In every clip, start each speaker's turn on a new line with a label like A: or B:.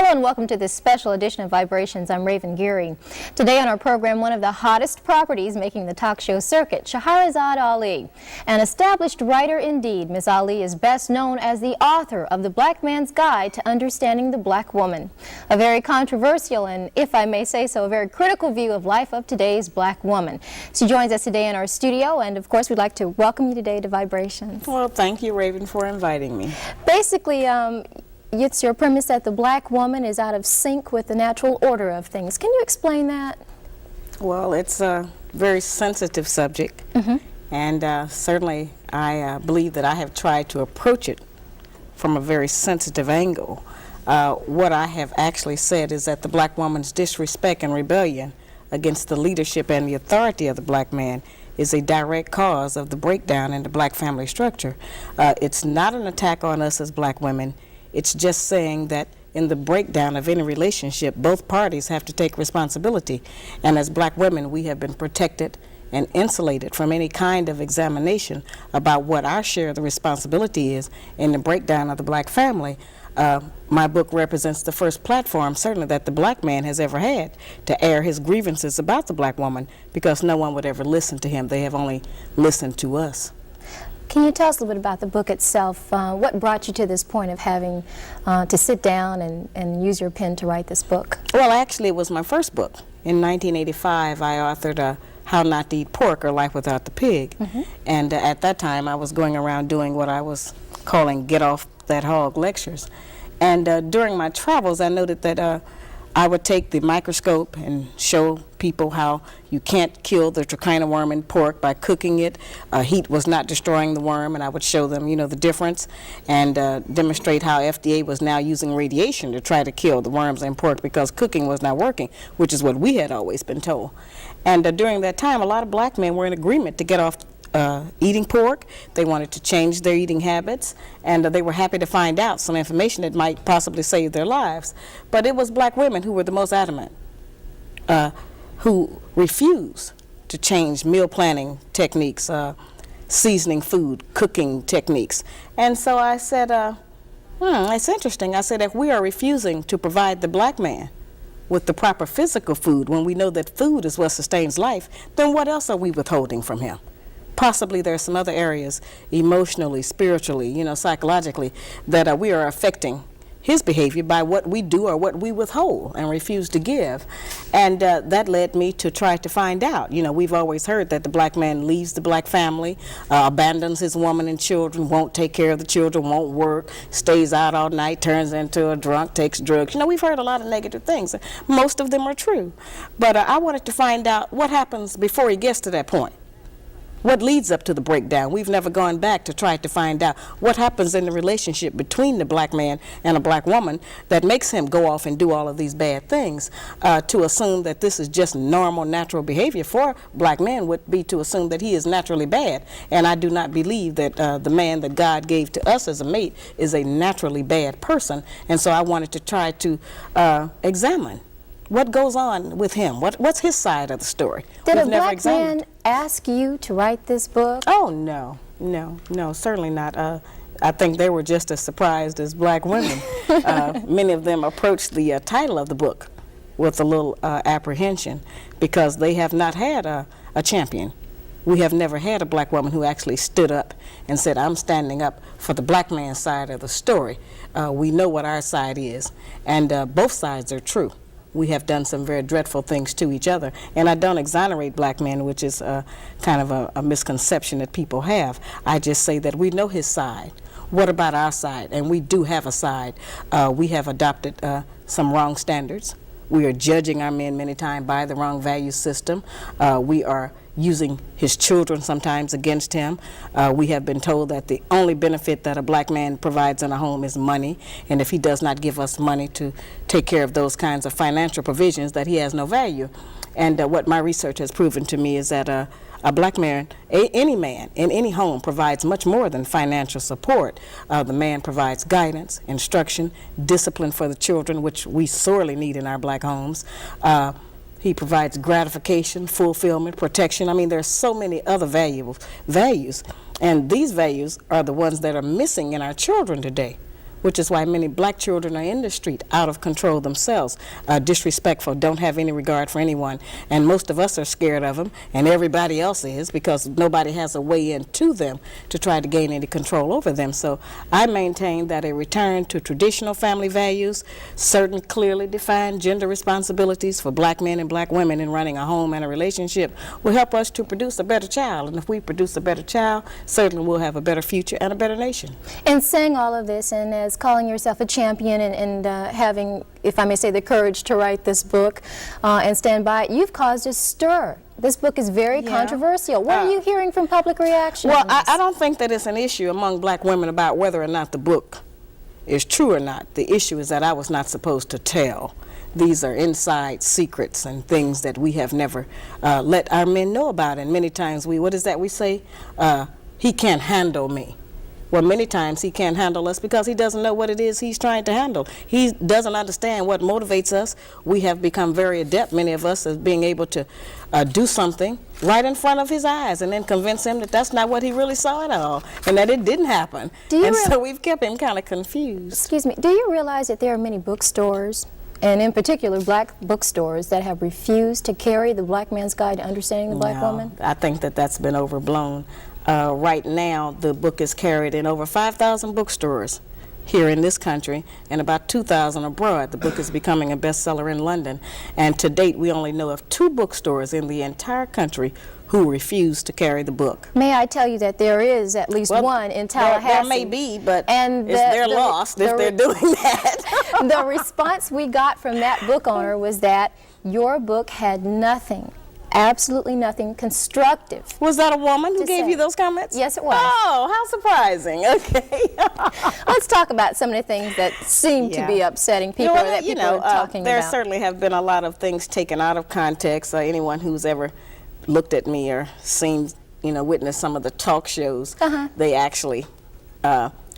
A: Hello and welcome to this special edition of Vibrations. I'm Raven Geary. Today on our program, one of the hottest properties making the talk show circuit, Shahrazad Ali. An established writer indeed, Ms. Ali is best known as the author of The Black Man's Guide to Understanding the Black Woman. A very controversial and, if I may say so, a very critical view of life of today's black woman. She joins us today in our studio, and of course we'd like to welcome you today to Vibrations.
B: Well, thank you, Raven, for inviting me.
A: Basically, it's your premise that the black woman is out of sync with the natural order of things. Can you explain that?
B: Well, it's a very sensitive subject, and certainly I believe that I have tried to approach it from a very sensitive angle. What I have actually said is that the black woman's disrespect and rebellion against the leadership and the authority of the black man is a direct cause of the breakdown in the black family structure. It's not an attack on us as black women. It's just saying that in the breakdown of any relationship, both parties have to take responsibility. And as black women, we have been protected and insulated from any kind of examination about what our share of the responsibility is in the breakdown of the black family. My book represents the first platform, certainly, that the black man has ever had to air his grievances about the black woman, because no one would ever listen to him. They have only listened to us.
A: Can you tell us a little bit about the book itself? What brought you to this point of having to sit down and use your pen to write this book?
B: Well, actually, it was my first book. In 1985, I authored How Not to Eat Pork or Life Without the Pig. And at that time, I was going around doing what I was calling Get Off That Hog lectures. And during my travels, I noted that I would take the microscope and show people how you can't kill the trichina worm in pork by cooking it. Heat was not destroying the worm, and I would show them, the difference, and demonstrate how FDA was now using radiation to try to kill the worms in pork because cooking was not working, which is what we had always been told. And during that time, a lot of black men were in agreement to get off eating pork. They wanted to change their eating habits, and they were happy to find out some information that might possibly save their lives. But it was black women who were the most adamant, who refused to change meal planning techniques, seasoning food, cooking techniques. And so I said, it's interesting. I said, if we are refusing to provide the black man with the proper physical food when we know that food is what sustains life, then what else are we withholding from him? Possibly there are some other areas, emotionally, spiritually, psychologically, that we are affecting his behavior by what we do or what we withhold and refuse to give. And that led me to try to find out. We've always heard that the black man leaves the black family, abandons his woman and children, won't take care of the children, won't work, stays out all night, turns into a drunk, takes drugs. We've heard a lot of negative things. Most of them are true. But I wanted to find out what happens before he gets to that point. What leads up to the breakdown? We've never gone back to try to find out what happens in the relationship between the black man and a black woman that makes him go off and do all of these bad things. To assume that this is just normal, natural behavior for black men would be to assume that he is naturally bad. And I do not believe that the man that God gave to us as a mate is a naturally bad person. And so I wanted to try to examine what goes on with him. What's his side of the story?
A: Did a black man ask you to write this book?
B: Oh, no, certainly not. I think they were just as surprised as black women. Many of them approached the title of the book with a little apprehension because they have not had a champion. We have never had a black woman who actually stood up and said, I'm standing up for the black man's side of the story. We know what our side is, and both sides are true. We have done some very dreadful things to each other. And I don't exonerate black men, which is kind of a misconception that people have. I just say that we know his side. What about our side? And we do have a side. We have adopted some wrong standards. We are judging our men many times by the wrong value system. We are using his children sometimes against him. We have been told that the only benefit that a black man provides in a home is money, and if he does not give us money to take care of those kinds of financial provisions, that he has no value. And what my research has proven to me is that a black man, any man in any home, provides much more than financial support. The man provides guidance, instruction, discipline for the children, which we sorely need in our black homes. He provides gratification, fulfillment, protection. I mean, there are so many other values, and these values are the ones that are missing in our children today. which is why many black children are in the street, out of control themselves, disrespectful, don't have any regard for anyone. And most of us are scared of them, and everybody else is, because nobody has a way into them to try to gain any control over them. So I maintain that a return to traditional family values, certain clearly defined gender responsibilities for black men and black women in running a home and a relationship will help us to produce a better child. And if we produce a better child, certainly we'll have a better future and a better nation.
A: And saying all of this, and as calling yourself a champion, and having, if I may say, the courage to write this book and stand by it, you've caused a stir. This book is very controversial. What are you hearing from public reaction?
B: Well, I don't think that it's an issue among black women about whether or not the book is true or not. The issue is that I was not supposed to tell. These are inside secrets and things that we have never let our men know about. And many times what is that we say? He can't handle me. Well, many times he can't handle us because he doesn't know what it is he's trying to handle. He doesn't understand what motivates us. We have become very adept, many of us, as being able to do something right in front of his eyes and then convince him that that's not what he really saw at all and that it didn't happen. And so we've kept him kind of confused.
A: Excuse me, do you realize that there are many bookstores, and in particular black bookstores, that have refused to carry the Black Man's Guide to Understanding the Black Woman?
B: I think that that's been overblown. Right now, the book is carried in over 5,000 bookstores here in this country and about 2,000 abroad. The book is becoming a bestseller in London. And to date, we only know of 2 bookstores in the entire country who refuse to carry the book.
A: May I tell you that there is at least one in Tallahassee?
B: There may be, but they're lost if they're doing that.
A: The response we got from that book owner was that your book had nothing, absolutely nothing constructive.
B: Was that a woman who gave you those comments?
A: Yes, it was.
B: Oh, how surprising. Okay.
A: Let's talk about some of the things that seem to be upsetting people, or that people are talking
B: there
A: about.
B: There certainly have been a lot of things taken out of context. Anyone who's ever looked at me or seen, witnessed some of the talk shows, they actually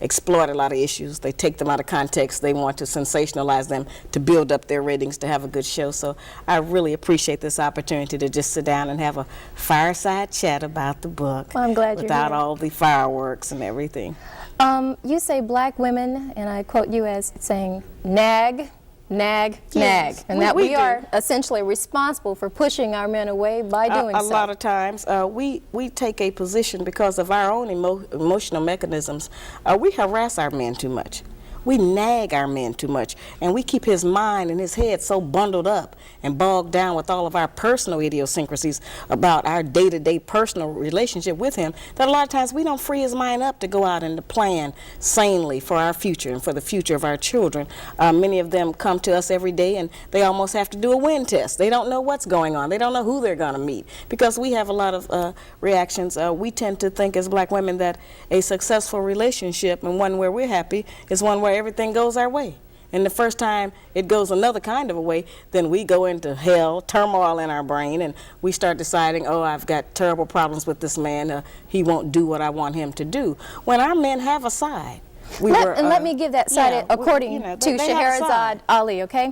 B: exploit a lot of issues. They take them out of context. They want to sensationalize them to build up their ratings to have a good show. So I really appreciate this opportunity to just sit down and have a fireside chat about the book.
A: Well, I'm glad you're
B: without
A: here.
B: all the fireworks and everything.
A: You say black women, and I quote you as saying, nag, nag, nag, and that we are essentially responsible for pushing our men away by doing so.
B: A lot of times we take a position because of our own emotional mechanisms. We harass our men too much. We nag our men too much, and we keep his mind and his head so bundled up and bogged down with all of our personal idiosyncrasies about our day-to-day personal relationship with him that a lot of times we don't free his mind up to go out and to plan sanely for our future and for the future of our children. Many of them come to us every day and they almost have to do a wind test. They don't know what's going on. They don't know who they're going to meet because we have a lot of reactions. We tend to think as black women that a successful relationship and one where we're happy is one where everything goes our way. And the first time it goes another kind of a way, then we go into hell, turmoil in our brain, and we start deciding, oh, I've got terrible problems with this man. He won't do what I want him to do. When our men have a side.
A: Let me give that side according to Shahrazad Ali, okay?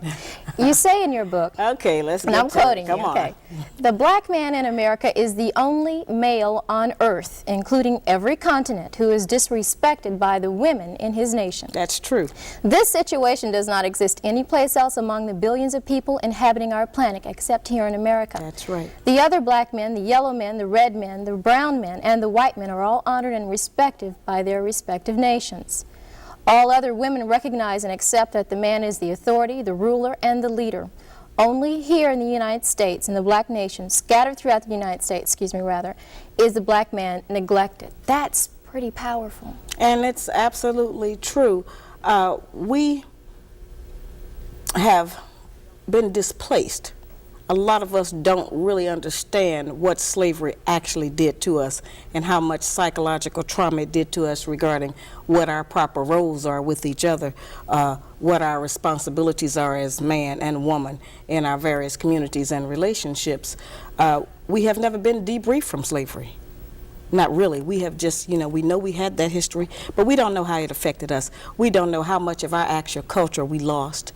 A: You say in your book,
B: okay, let's get
A: and I'm quoting
B: Come
A: you,
B: on.
A: okay? The black man in America is the only male on earth, including every continent, who is disrespected by the women in his nation.
B: That's true.
A: This situation does not exist anyplace else among the billions of people inhabiting our planet except here in America.
B: That's right.
A: The other black men, the yellow men, the red men, the brown men, and the white men are all honored and respected by their respective nations. All other women recognize and accept that the man is the authority, the ruler, and the leader. Only here in the United States, in the black nation, scattered throughout the United States, is the black man neglected. That's pretty powerful.
B: And it's absolutely true. We have been displaced. A lot of us don't really understand what slavery actually did to us and how much psychological trauma it did to us regarding what our proper roles are with each other, what our responsibilities are as man and woman in our various communities and relationships. We have never been debriefed from slavery. Not really. We have just, we know we had that history, but we don't know how it affected us. We don't know how much of our actual culture we lost.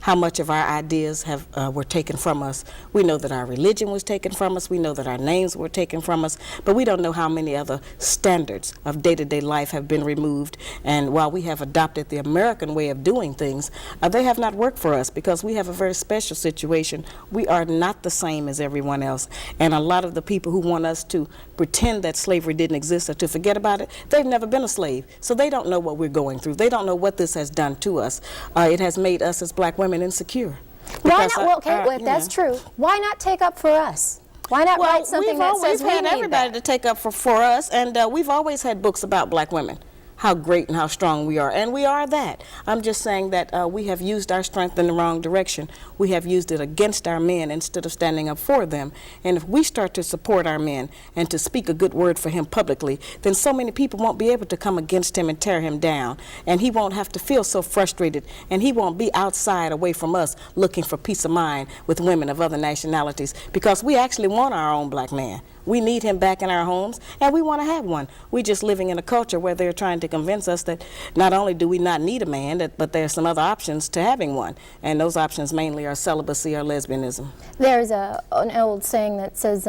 B: how much of our ideas were taken from us. We know that our religion was taken from us. We know that our names were taken from us. But we don't know how many other standards of day-to-day life have been removed. And while we have adopted the American way of doing things, they have not worked for us because we have a very special situation. We are not the same as everyone else. And a lot of the people who want us to pretend that slavery didn't exist or to forget about it, they've never been a slave. So they don't know what we're going through. They don't know what this has done to us. It has made us as black women insecure.
A: Why not? Well, okay, well, if that's true, why not take up for us? Why not write something that says we need that?
B: We've had everybody to take up for us, and we've always had books about black women, how great and how strong we are, and we are that. I'm just saying that we have used our strength in the wrong direction. We have used it against our men instead of standing up for them. And if we start to support our men and to speak a good word for him publicly, then so many people won't be able to come against him and tear him down. And he won't have to feel so frustrated, and he won't be outside away from us looking for peace of mind with women of other nationalities, because we actually want our own black man. We need him back in our homes, and we want to have one. We're just living in a culture where they're trying to convince us that not only do we not need a man, but there's some other options to having one. And those options mainly are celibacy or lesbianism.
A: There's an old saying that says,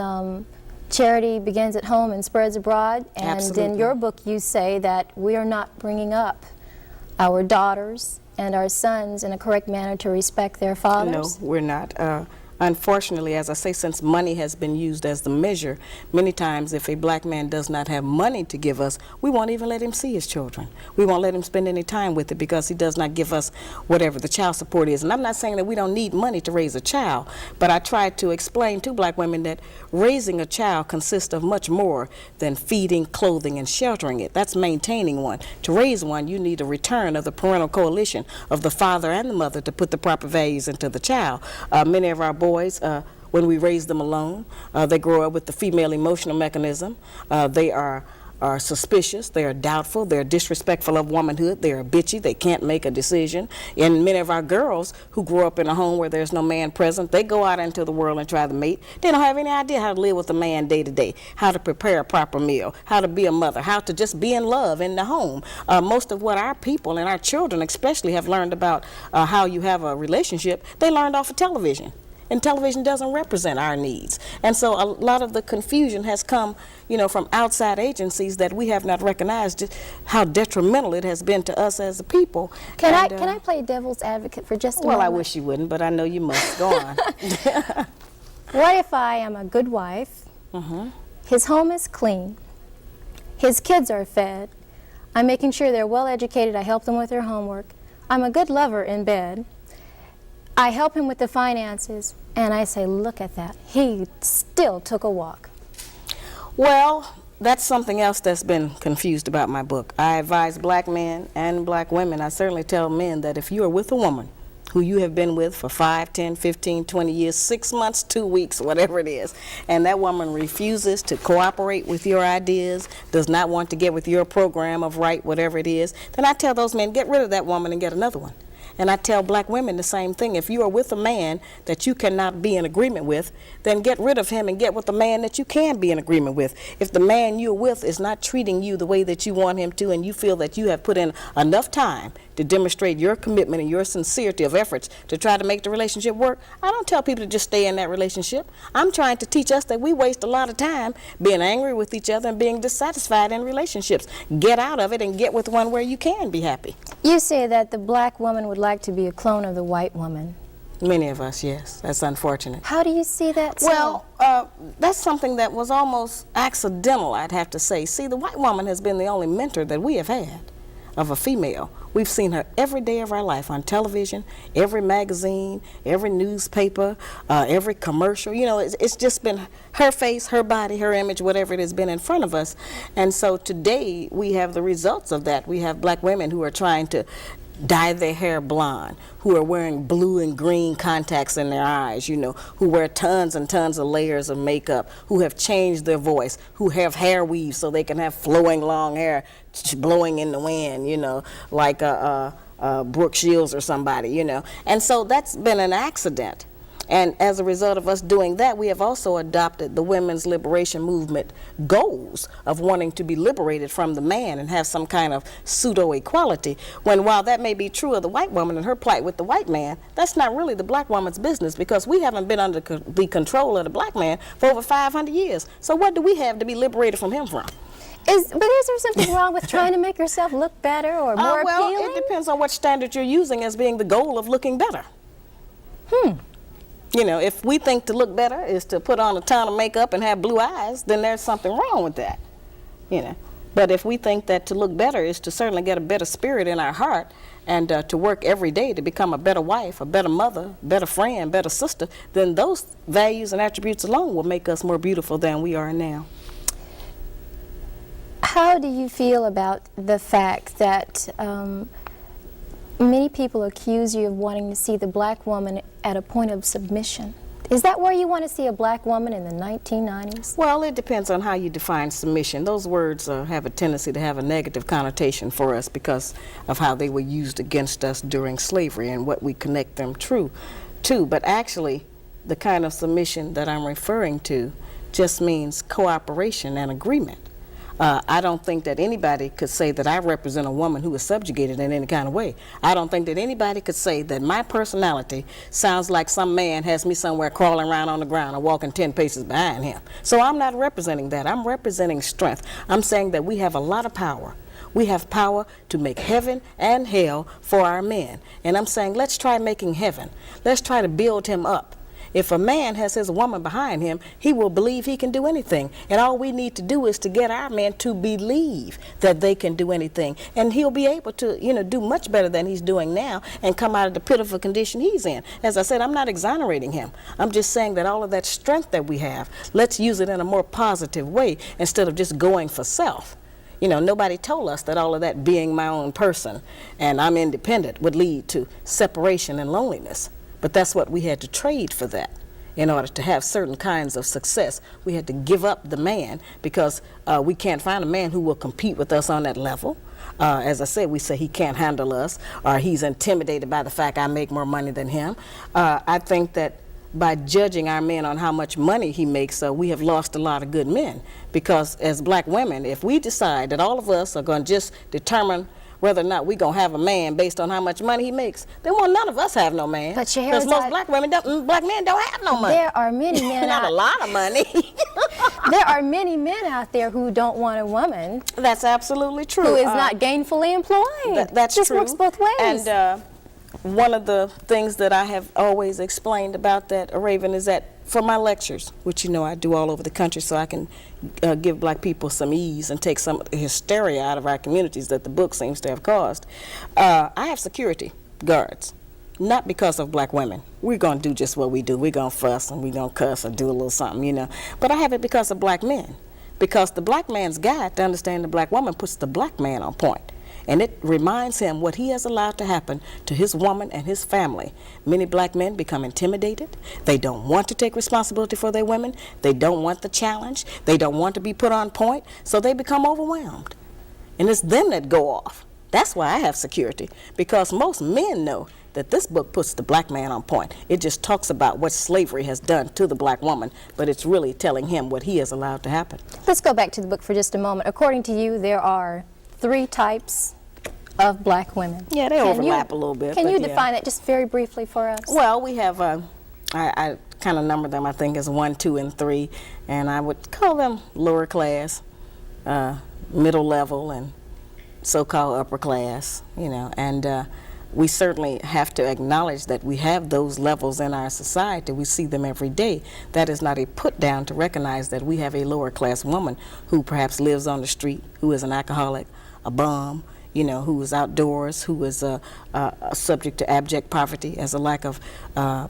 A: charity begins at home and spreads abroad. And
B: Absolutely.
A: In your book, you say that we are not bringing up our daughters and our sons in a correct manner to respect their fathers.
B: No, we're not. Unfortunately, as I say, since money has been used as the measure, many times if a black man does not have money to give us, we won't even let him see his children. We won't let him spend any time with it because he does not give us whatever the child support is. And I'm not saying that we don't need money to raise a child, but I try to explain to black women that raising a child consists of much more than feeding, clothing, and sheltering it. That's maintaining one. To raise one, you need a return of the parental coalition of the father and the mother to put the proper values into the child. Many of our boys, when we raise them alone, they grow up with the female emotional mechanism. They are suspicious, they are doubtful, they're disrespectful of womanhood, they are bitchy, they can't make a decision. And many of our girls who grow up in a home where there's no man present, they go out into the world and try to mate. They don't have any idea how to live with a man day to day, how to prepare a proper meal, how to be a mother, how to just be in love in the home. Most of what our people and our children especially have learned about how you have a relationship, they learned off of television. And television doesn't represent our needs. And so a lot of the confusion has come, from outside agencies that we have not recognized just how detrimental it has been to us as a people.
A: Can I play devil's advocate for just a moment?
B: Well, I wish you wouldn't, but I know you must. Go on.
A: What if I am a good wife, his home is clean, his kids are fed, I'm making sure they're well educated, I help them with their homework, I'm a good lover in bed, I help him with the finances, and I say, look at that, he still took a walk.
B: Well, that's something else that's been confused about my book. I advise black men and black women. I certainly tell men that if you are with a woman who you have been with for 5, 10, 15, 20 years, 6 months, 2 weeks, whatever it is, and that woman refuses to cooperate with your ideas, does not want to get with your program of right, whatever it is, then I tell those men, get rid of that woman and get another one. And I tell black women the same thing. If you are with a man that you cannot be in agreement with, then get rid of him and get with a man that you can be in agreement with. If the man you're with is not treating you the way that you want him to, and you feel that you have put in enough time to demonstrate your commitment and your sincerity of efforts to try to make the relationship work, I don't tell people to just stay in that relationship. I'm trying to teach us that we waste a lot of time being angry with each other and being dissatisfied in relationships. Get out of it and get with one where you can be happy.
A: You say that the black woman would like to be a clone of the white woman.
B: Many of us, yes. That's unfortunate.
A: How do you see that?
B: Well, that's something that was almost accidental, I'd have to say. See, the white woman has been the only mentor that we have had of a female. We've seen her every day of our life on television, every magazine, every newspaper, every commercial. It's just been her face, her body, her image, whatever it has been in front of us. And so today we have the results of that. We have black women who are trying to dye their hair blonde, who are wearing blue and green contacts in their eyes, who wear tons and tons of layers of makeup, who have changed their voice, who have hair weaves so they can have flowing long hair blowing in the wind, like Brooke Shields or somebody, And so that's been an accident. And as a result of us doing that, we have also adopted the women's liberation movement goals of wanting to be liberated from the man and have some kind of pseudo-equality, when while that may be true of the white woman and her plight with the white man, that's not really the black woman's business, because we haven't been under the control of the black man for over 500 years. So what do we have to be liberated from him from?
A: But is there something wrong with trying to make yourself look better or more
B: well,
A: appealing?
B: it depends on what standard you're using as being the goal of looking better. You know, if we think to look better is to put on a ton of makeup and have blue eyes, then there's something wrong with that, you know. But if we think that to look better is to certainly get a better spirit in our heart and to work every day to become a better wife, a better mother, better friend, better sister, then those values and attributes alone will make us more beautiful than we are now.
A: How do you feel about the fact that many people accuse you of wanting to see the black woman at a point of submission? Is that where you want to see a black woman in the 1990s?
B: Well, it depends on how you define submission. Those words have a tendency to have a negative connotation for us because of how they were used against us during slavery and what we connect them to. But actually, the kind of submission that I'm referring to just means cooperation and agreement. I don't think that anybody could say that I represent a woman who is subjugated in any kind of way. I don't think that anybody could say that my personality sounds like some man has me somewhere crawling around on the ground or walking 10 paces behind him. So I'm not representing that. I'm representing strength. I'm saying that we have a lot of power. We have power to make heaven and hell for our men. And I'm saying, let's try making heaven. Let's try to build him up. If a man has his woman behind him, he will believe he can do anything. And all we need to do is to get our men to believe that they can do anything. And he'll be able to, you know, do much better than he's doing now and come out of the pitiful condition he's in. As I said, I'm not exonerating him. I'm just saying that all of that strength that we have, let's use it in a more positive way instead of just going for self. You know, nobody told us that all of that being my own person and I'm independent would lead to separation and loneliness. But that's what we had to trade for that. In order to have certain kinds of success, we had to give up the man because we can't find a man who will compete with us on that level. As I said, we say he can't handle us or he's intimidated by the fact I make more money than him. I think that by judging our men on how much money he makes, we have lost a lot of good men. Because as black women, if we decide that all of us are going to just determine whether or not we're going to have a man based on how much money he makes, then well, none of us have no man.
A: But
B: because most black men don't have no money.
A: There are many men
B: Not a lot of money.
A: There are many men out there who don't want a woman.
B: That's absolutely true.
A: Who is not gainfully employed.
B: That's
A: just
B: true.
A: Works both ways.
B: And one of the things that I have always explained about that, Raven, is that for my lectures, which you know I do all over the country so I can give black people some ease and take some of the hysteria out of our communities that the book seems to have caused, I have security guards. Not because of black women. We're going to do just what we do. We're going to fuss and we're going to cuss or do a little something, you know. But I have it because of black men. Because the black man's guide to understand the black woman puts the black man on point. And it reminds him what he has allowed to happen to his woman and his family. Many black men become intimidated. They don't want to take responsibility for their women. They don't want the challenge. They don't want to be put on point. So they become overwhelmed. And it's them that go off. That's why I have security. Because most men know that this book puts the black man on point. It just talks about what slavery has done to the black woman, but it's really telling him what he has allowed to happen.
A: Let's go back to the book for just a moment. According to you, there are 3 types of black women.
B: Yeah, they overlap a little bit.
A: Can you define that just very briefly for us?
B: Well, we have, I kind of number them, I think, as 1, 2, and 3, and I would call them lower class, middle level, and so-called upper class, you know, and we certainly have to acknowledge that we have those levels in our society. We see them every day. That is not a put down to recognize that we have a lower class woman who perhaps lives on the street, who is an alcoholic, a bum, you know, who is outdoors, who is subject to abject poverty as a lack of,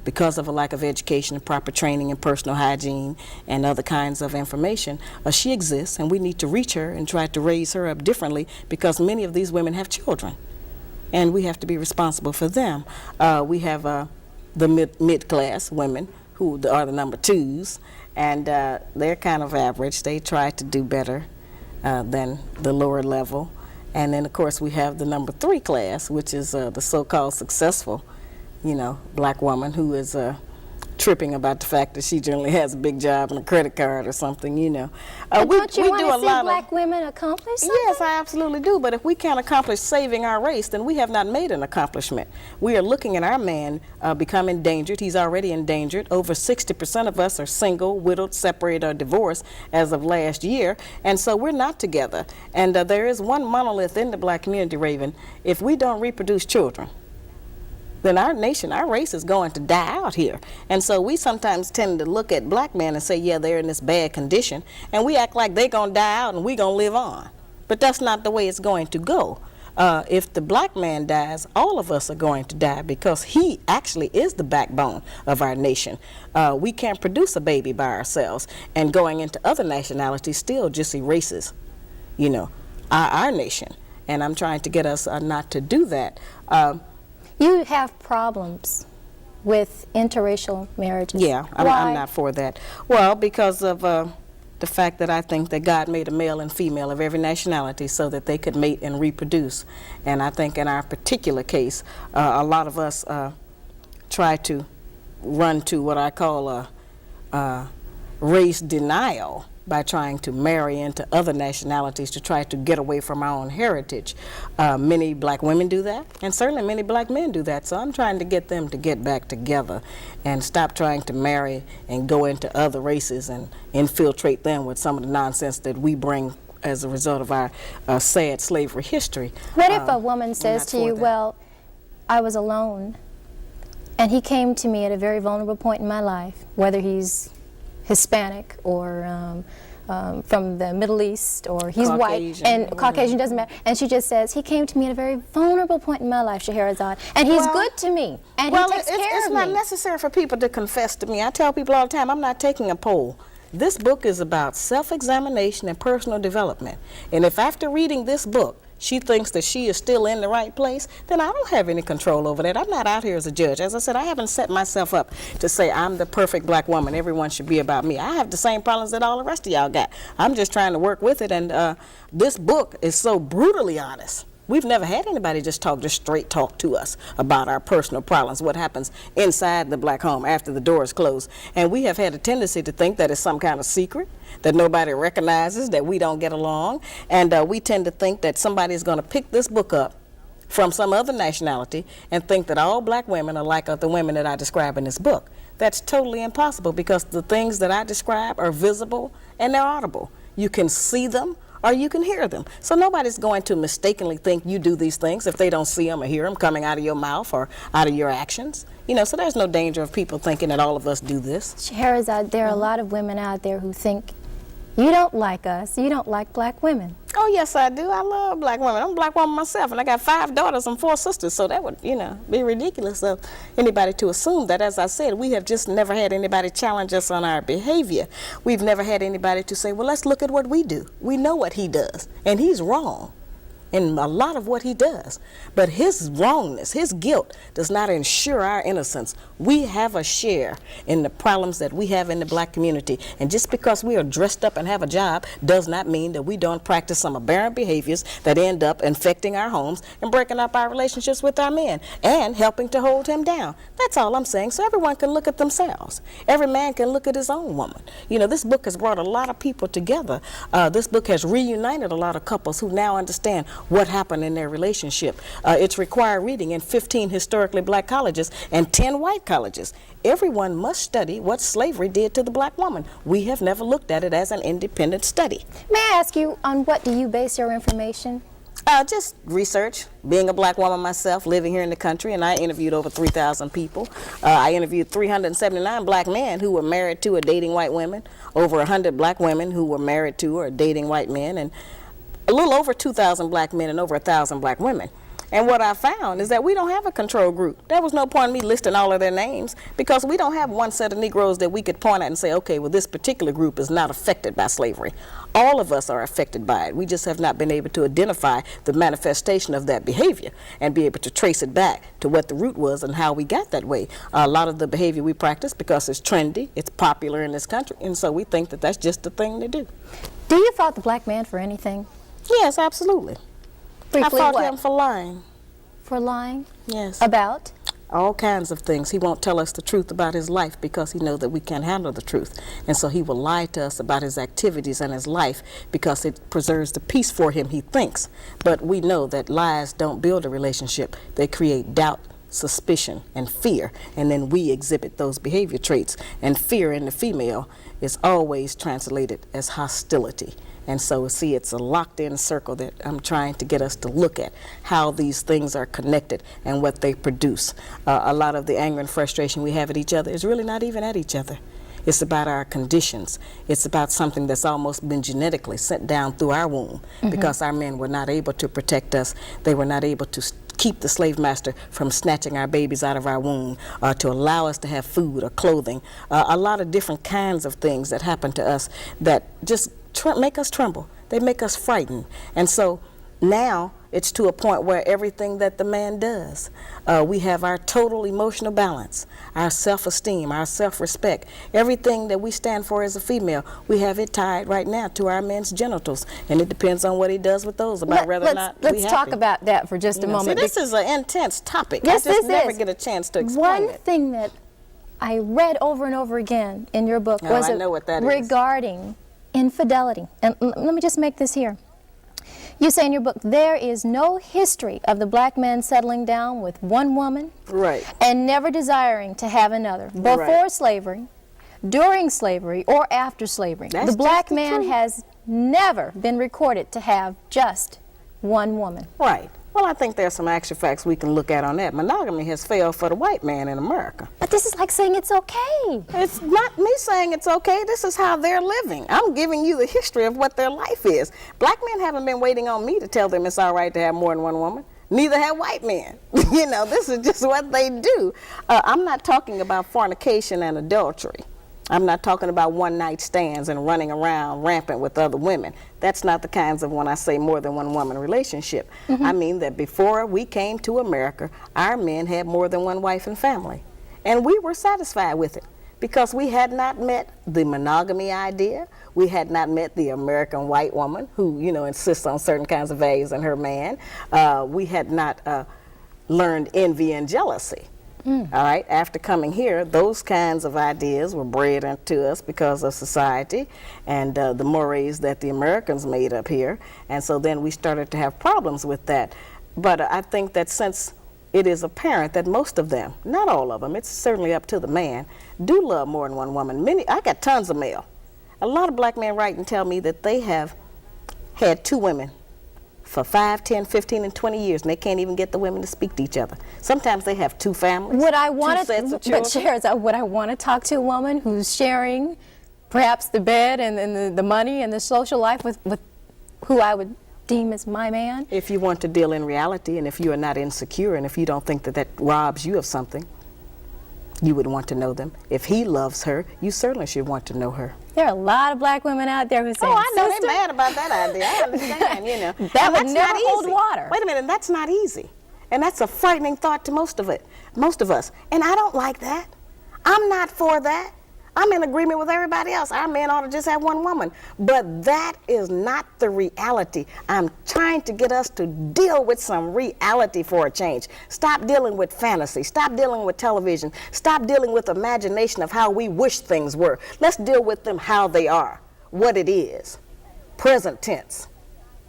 B: because of a lack of education and proper training and personal hygiene and other kinds of information. She exists, and we need to reach her and try to raise her up differently because many of these women have children, and we have to be responsible for them. We have the mid-class women who are the number 2s, and they're kind of average. They try to do better than the lower level. And then, of course, we have the number 3 class, which is the so-called successful, you know, black woman who is tripping about the fact that she generally has a big job and a credit card or something, you know.
A: But don't you want to see black women accomplish something?
B: Yes, I absolutely do. But if we can't accomplish saving our race, then we have not made an accomplishment. We are looking at our man become endangered. He's already endangered. Over 60% of us are single, widowed, separated, or divorced as of last year. And so we're not together. And there is one monolith in the black community, Raven. If we don't reproduce children, then our nation, our race is going to die out here. And so we sometimes tend to look at black men and say, yeah, they're in this bad condition, and we act like they're going to die out and we're going to live on. But that's not the way it's going to go. If the black man dies, all of us are going to die because he actually is the backbone of our nation. We can't produce a baby by ourselves, and going into other nationalities still just erases, you know, our nation. And I'm trying to get us not to do that.
A: You have problems with interracial marriages.
B: Yeah, I'm not for that. Well, because of the fact that I think that God made a male and female of every nationality so that they could mate and reproduce. And I think in our particular case, a lot of us try to run to what I call race denial by trying to marry into other nationalities to try to get away from our own heritage. Many black women do that, and certainly many black men do that. So I'm trying to get them to get back together and stop trying to marry and go into other races and infiltrate them with some of the nonsense that we bring as a result of our sad slavery history.
A: What if a woman says to you, well, I was alone, and he came to me at a very vulnerable point in my life, whether he's Hispanic or from the Middle East, or he's
B: Caucasian,
A: white, and Caucasian, doesn't matter. And she just says, he came to me at a very vulnerable point in my life, Shahrazad, and he's good to me, and he takes care of me.
B: It's not necessary for people to confess to me. I tell people all the time, I'm not taking a poll. This book is about self-examination and personal development. And if after reading this book, she thinks that she is still in the right place, then I don't have any control over that. I'm not out here as a judge. As I said, I haven't set myself up to say I'm the perfect black woman. Everyone should be about me. I have the same problems that all the rest of y'all got. I'm just trying to work with it, and this book is so brutally honest. We've never had anybody just straight talk to us about our personal problems, what happens inside the black home after the door is closed. And we have had a tendency to think that it's some kind of secret, that nobody recognizes, that we don't get along. And we tend to think that somebody is going to pick this book up from some other nationality and think that all black women are like the women that I describe in this book. That's totally impossible, because the things that I describe are visible and they're audible. You can see them or you can hear them. So nobody's going to mistakenly think you do these things if they don't see them or hear them coming out of your mouth or out of your actions. You know, so there's no danger of people thinking that all of us do this.
A: Shahrazad, there are a lot of women out there who think you don't like us, you don't like black women.
B: Oh, yes, I do. I love black women. I'm a black woman myself, and I got 5 daughters and 4 sisters, so that would, you know, be ridiculous of anybody to assume that. As I said, we have just never had anybody challenge us on our behavior. We've never had anybody to say, well, let's look at what we do. We know what he does, and he's wrong in a lot of what he does. But his wrongness, his guilt, does not ensure our innocence. We have a share in the problems that we have in the black community. And just because we are dressed up and have a job does not mean that we don't practice some aberrant behaviors that end up infecting our homes and breaking up our relationships with our men and helping to hold him down. That's all I'm saying. So everyone can look at themselves. Every man can look at his own woman. You know, this book has brought a lot of people together. This book has reunited a lot of couples who now understand what happened in their relationship. It's required reading in 15 historically black colleges and 10 white colleges. Everyone must study what slavery did to the black woman. We have never looked at it as an independent study.
A: May I ask you, on what do you base your information?
B: Just research. Being a black woman myself, living here in the country, and I interviewed over 3,000 people. I interviewed 379 black men who were married to or dating white women, over 100 black women who were married to or dating white men, and a little over 2,000 black men and over 1,000 black women. And what I found is that we don't have a control group. There was no point in me listing all of their names, because we don't have one set of Negroes that we could point at and say, okay, well, this particular group is not affected by slavery. All of us are affected by it. We just have not been able to identify the manifestation of that behavior and be able to trace it back to what the root was and how we got that way. A lot of the behavior we practice because it's trendy, it's popular in this country, and so we think that that's just the thing to do.
A: Do you fault the black man for anything?
B: Yes, absolutely.
A: Briefly,
B: I fought
A: what?
B: him for lying.
A: For lying?
B: Yes.
A: About?
B: all kinds of things. He won't tell us the truth about his life because he knows that we can't handle the truth. And so he will lie to us about his activities and his life because it preserves the peace for him, he thinks. But we know that lies don't build a relationship. They create doubt, suspicion, and fear. And then we exhibit those behavior traits. And fear in the female is always translated as hostility. And so, see, it's a locked-in circle that I'm trying to get us to look at, how these things are connected and what they produce. A lot of the anger and frustration we have at each other is really not even at each other. It's about our conditions. It's about something that's almost been genetically sent down through our womb because our men were not able to protect us. They were not able to keep the slave master from snatching our babies out of our womb, to allow us to have food or clothing. A lot of different kinds of things that happen to us that just make us tremble. They make us frightened. And so now it's to a point where everything that the man does, we have our total emotional balance, our self-esteem, our self-respect, everything that we stand for as a female, we have it tied right now to our men's genitals. And it depends on what he does with those, about whether or not
A: Let's talk about that for just a moment.
B: See, this is an intense topic.
A: Yes,
B: I just never get a chance to explain
A: One thing that I read over and over again in your book was
B: I know what that is.
A: regarding infidelity. And let me just make this here. You say in your book, there is no history of the black man settling down with one woman and never desiring to have another. Before slavery, during slavery, or after slavery, the black man has never been recorded to have just one woman.
B: Right. Well, I think there's some actual facts we can look at on that. Monogamy has failed for the white man in America.
A: But this is like saying it's okay.
B: It's not me saying it's okay. This is how they're living. I'm giving you the history of what their life is. Black men haven't been waiting on me to tell them it's all right to have more than one woman. Neither have white men. You know, this is just what they do. I'm not talking about fornication and adultery. I'm not talking about one-night stands and running around rampant with other women. That's not the kinds of, when I say more than one woman relationship. I mean that before we came to America, our men had more than one wife and family. And we were satisfied with it because we had not met the monogamy idea. We had not met the American white woman who, you know, insists on certain kinds of values in her man. We had not learned envy and jealousy. All right, after coming here, those kinds of ideas were bred into us because of society and the mores that the Americans made up here. And so then we started to have problems with that. But I think that since it is apparent that most of them, not all of them, it's certainly up to the man, do love more than one woman. I got tons of mail. A lot of black men write and tell me that they have had two women for 5, 10, 15, and 20 years, and they can't even get the women to speak to each other. Sometimes they have two families,
A: would I want
B: two sets of children.
A: But Shahrazad, would I want to talk to a woman who's sharing perhaps the bed and the money and the social life with who I would deem as my man?
B: If you want to deal in reality, and if you are not insecure, and if you don't think that that robs you of something, you would want to know them. If he loves her, you certainly should want to know her.
A: There are a lot of black women out there who say,
B: "Oh, I know
A: sister,
B: they're mad about that idea. I understand, you know."
A: That would never hold water.
B: Wait a minute, and that's not easy. And that's a frightening thought to most of us. And I don't like that. I'm not for that. I'm in agreement with everybody else. Our men ought to just have one woman. But that is not the reality. I'm trying to get us to deal with some reality for a change. Stop dealing with fantasy. Stop dealing with television. Stop dealing with imagination of how we wish things were. Let's deal with them how they are, what it is, present tense.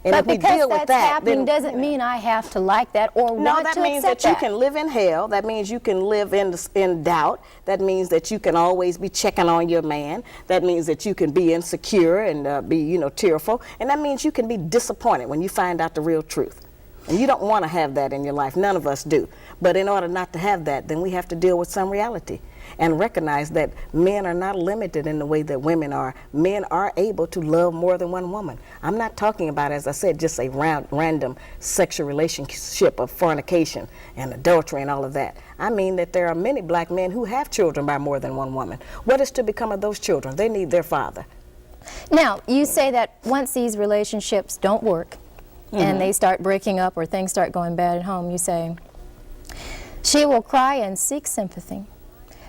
B: And
A: but
B: if we
A: because
B: deal
A: that's
B: with that,
A: happening
B: then,
A: doesn't mean I have to like that or
B: no,
A: want
B: that
A: to
B: means
A: accept
B: that you can live in hell. That means you can live in doubt. That means that you can always be checking on your man. That means that you can be insecure and be, tearful. And that means you can be disappointed when you find out the real truth. And you don't want to have that in your life. None of us do. But in order not to have that, then we have to deal with some reality and recognize that men are not limited in the way that women are. Men are able to love more than one woman. I'm not talking about, as I said, just a random sexual relationship of fornication and adultery and all of that. I mean that there are many black men who have children by more than one woman. What is to become of those children? They need their father.
A: Now, you say that once these relationships don't work and they start breaking up or things start going bad at home, you say, she will cry and seek sympathy.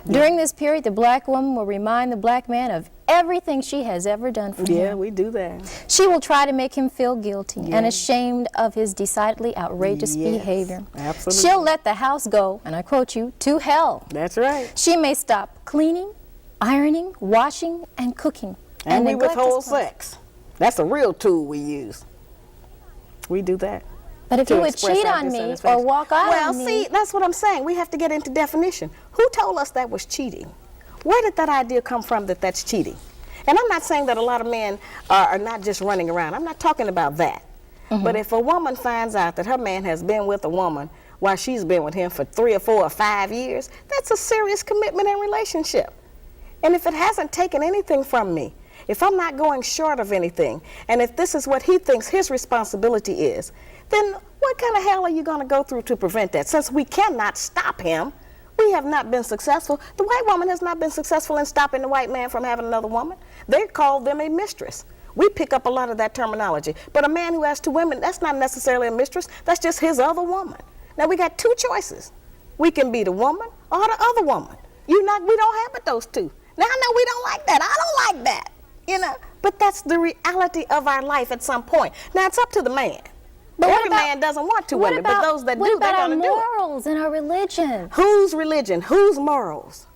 A: During this period, the black woman will remind the black man of everything she has ever done for him.
B: Yeah, we do that.
A: She will try to make him feel guilty and ashamed of his decidedly outrageous behavior.
B: Absolutely.
A: She'll let the house go, and I quote you, to hell.
B: That's right.
A: She may stop cleaning, ironing, washing, and cooking.
B: And we
A: neglect his
B: withhold
A: place.
B: sex. That's a real tool we use. We do that.
A: But if
B: to
A: you would
B: express
A: cheat
B: our
A: on me or
B: dissatisfaction.
A: walk out
B: Well,
A: on me...
B: see, that's what I'm saying. We have to get into definition. Who told us that was cheating? Where did that idea come from that that's cheating? And I'm not saying that a lot of men are not just running around. I'm not talking about that. But if a woman finds out that her man has been with a woman while she's been with him for 3 or 4 or 5 years, that's a serious commitment and relationship. And if it hasn't taken anything from me, if I'm not going short of anything, and if this is what he thinks his responsibility is, then what kind of hell are you going to go through to prevent that? Since we cannot stop him, we have not been successful. The white woman has not been successful in stopping the white man from having another woman. They call them a mistress. We pick up a lot of that terminology. But a man who has 2 women, that's not necessarily a mistress. That's just his other woman. Now we got 2 choices. We can be the woman or the other woman. We don't have but those 2. Now I know we don't like that. I don't like that. You know, but that's the reality of our life at some point. Now it's up to the man. But every man doesn't want 2 women, but those that do, they're going to do it.
A: What about our morals and our religion?
B: Whose religion? Whose morals?